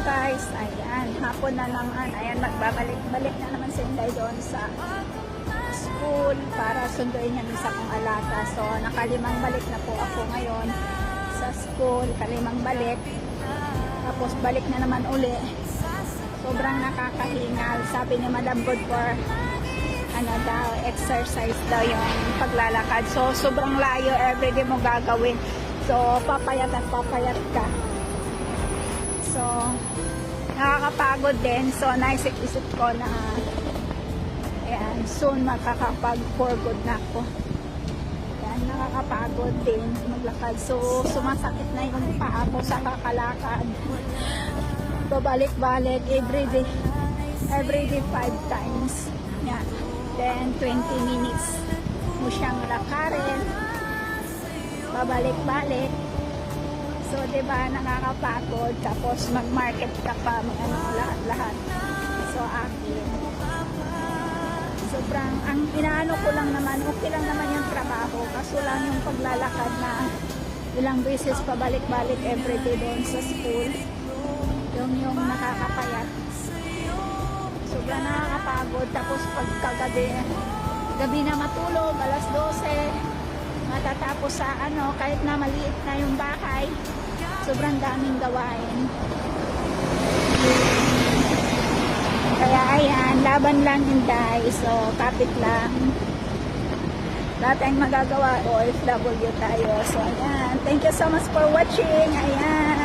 guys, ayan, hapon na naman, ayan, magbabalik-balik na naman si Inday doon sa school para sunduin niya sa kong alaga. So, nakalimang balik na po ako ngayon sa school, kalimang balik. Tapos, balik na naman uli. Sobrang nakakahingal. Sabi ni Madam Good for, ano daw, exercise daw yung paglalakad. So, sobrang layo, everyday mo gagawin. So, papayat at papayat ka. So, nakakapagod din. So, naisip-isip ko na ayan, soon makakapag-for good na ako. Ayan, nakakapagod din maglakad. So, sumasakit na yung paa ko sa kakalakad. Babalik-balik everyday 5 times. Ayan. Then, 20 minutes mo siyang lakarin. Babalik-balik. So, diba, nakakapagod. Tapos, mag-market ka pa, lahat-lahat. So, akin. Sobrang, ang inaano ko lang naman, okay lang naman yung trabaho. Kaso lang yung paglalakad na ilang beses pabalik-balik everyday doon sa school. Yung nakakapayat. Sobrang nakakapagod. Tapos, pagkagabi, gabi na matulog, alas 12, matatapos sa ano, kahit na maliit na yung bahay, sobrang daming gawain. Kaya ayan, laban lang Inday. So, kapit lang. Lahat tayong magagawa, OFW tayo. So, ayan. Thank you so much for watching. Ayan.